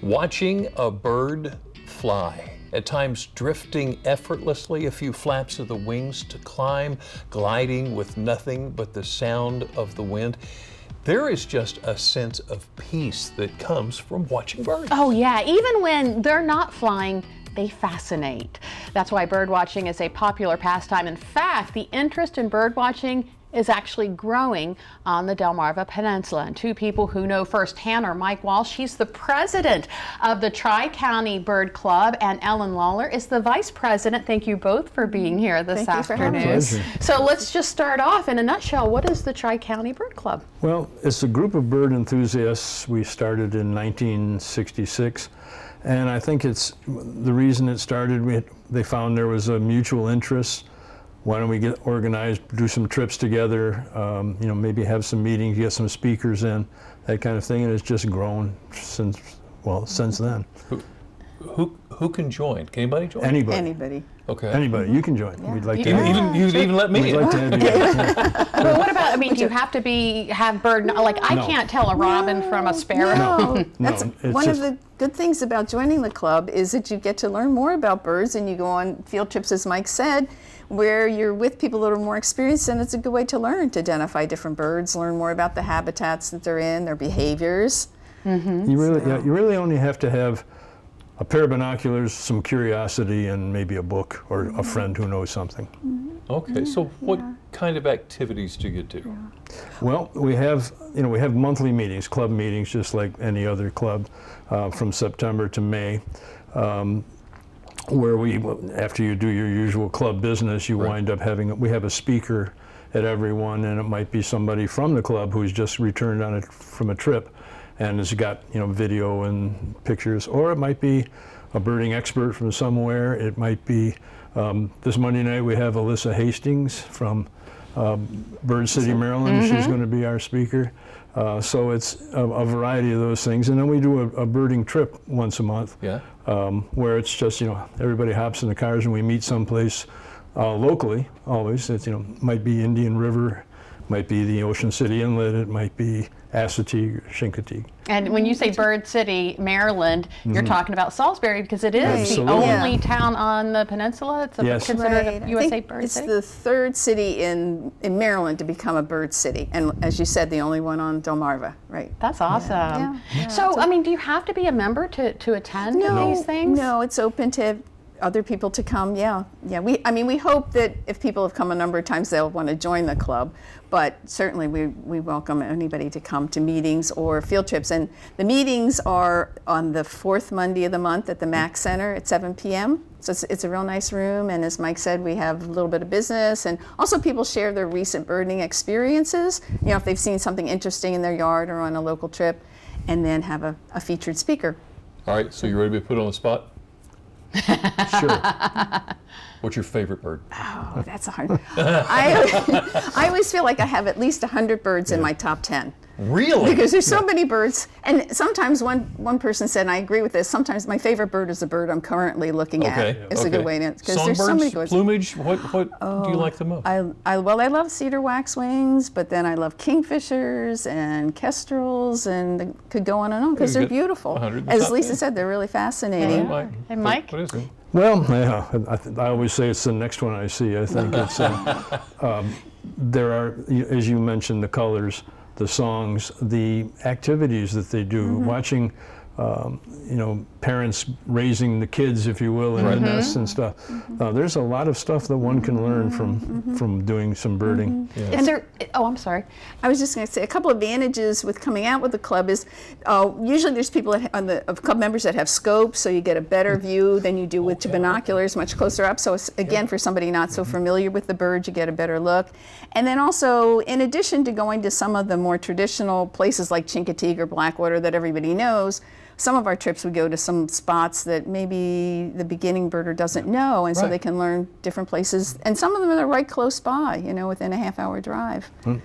Watching a bird fly, at times drifting effortlessly, a few flaps of the wings to climb, gliding with nothing but the sound of the wind. There is just a sense of peace that comes from watching birds. Oh yeah, even when they're not flying, they fascinate. That's why bird watching is a popular pastime. In fact, the interest in bird watching is actually growing on the Delmarva Peninsula. And two people who know firsthand are Mike Walsh. He's the president of the Tri-County Bird Club, and Ellen Lawler is the vice president. Thank you both for being here this afternoon. So let's just start off in a nutshell. What is the Tri-County Bird Club? Well, it's a group of bird enthusiasts. We started in 1966. And I think it's the reason it started, they found there was a mutual interest. Why don't we get organized, do some trips together, maybe have some meetings, get some speakers in, that kind of thing, and it's just grown since then. Who can join? Can anybody join? Anybody. Anybody. Okay. Anybody. You can join. Yeah. We'd like to You'd even let me We'd in. like to have you. Yeah. But what about, do you have to have bird, I can't tell a robin from a sparrow. No, that's it's one of the good things about joining the club is that you get to learn more about birds, and you go on field trips, as Mike said, where you're with people that are more experienced, and it's a good way to learn to identify different birds, learn more about the habitats that they're in, their behaviors. Mm-hmm. You really only have to have a pair of binoculars, some curiosity, and maybe a book or a friend who knows something. Mm-hmm. Okay, so what kind of activities do you do? Well, we have monthly meetings, club meetings, just like any other club, from September to May, where after you do your usual club business, you wind up we have a speaker at every one, and it might be somebody from the club who's just returned from a trip and has got video and pictures, or it might be a birding expert from somewhere. It might be this Monday night we have Alyssa Hastings from Bird City, Maryland. She's going to be our speaker. So it's a variety of those things, and then we do a birding trip once a month. Yeah. Where it's just everybody hops in the cars and we meet someplace locally. Always, it's might be Indian River, might be the Ocean City Inlet, it might be Assateague or Chincoteague. And when you say Bird City, Maryland, you're talking about Salisbury, because it is the only town on the peninsula. It's considered a USA Bird City. It's the third city in Maryland to become a bird city, and as you said, the only one on Delmarva, right? That's awesome. Yeah. So, do you have to be a member to attend these things? No, it's open to other people to come. Yeah. We hope that if people have come a number of times, they'll want to join the club. But certainly, we welcome anybody to come to meetings or field trips. And the meetings are on the fourth Monday of the month at the Mack Center at 7 p.m. So it's a real nice room. And as Mike said, we have a little bit of business, and also people share their recent birding experiences. If they've seen something interesting in their yard or on a local trip, and then have a featured speaker. All right, so you ready to be put on the spot? Sure. What's your favorite bird? Oh, that's a hard. I always feel like I have at least 100 birds in my top 10. Really? Because there's so many birds, and sometimes one person said, and I agree with this, sometimes my favorite bird is the bird I'm currently looking at. It's a good way to, because there's so many birds. Plumage, what do you like the most? I love cedar waxwings, but then I love kingfishers and kestrels, and could go on and on, because they're beautiful. As Lisa said, they're really fascinating. Hey, Mike? What is it? Well, I always say it's the next one I see. I think it's there are, as you mentioned, the colors, the songs, the activities that they do, watching parents raising the kids, if you will, in the nests and stuff. There's a lot of stuff that one can learn from doing some birding. Is there, I'm sorry. I was just going to say a couple of advantages with coming out with the club is usually there's people of club members that have scopes, so you get a better view than you do with binoculars, much closer up. So again, for somebody not so familiar with the bird, you get a better look. And then also, in addition to going to some of the more traditional places like Chincoteague or Blackwater that everybody knows, some of our trips we go to some spots that maybe the beginning birder doesn't know, and so they can learn different places. And some of them are right close by, within a half-hour drive. And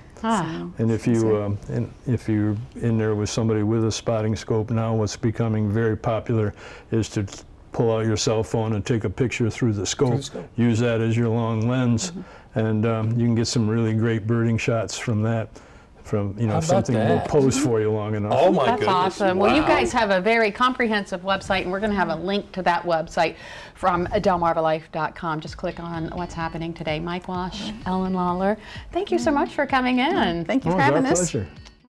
if you're in there with somebody with a spotting scope now, what's becoming very popular is to pull out your cell phone and take a picture through the scope. Use that as your long lens, and you can get some really great birding shots from that. from How about something will that? pose for you long enough. Oh my That's goodness. awesome. Well, you Wow. guys have a very comprehensive website, and we're going to have a link to that website from delmarvalife.com. Just click on what's happening today. Mike Wash, Ellen Lawler, thank you so much for coming in. Thank you Oh, for it's our having us. pleasure.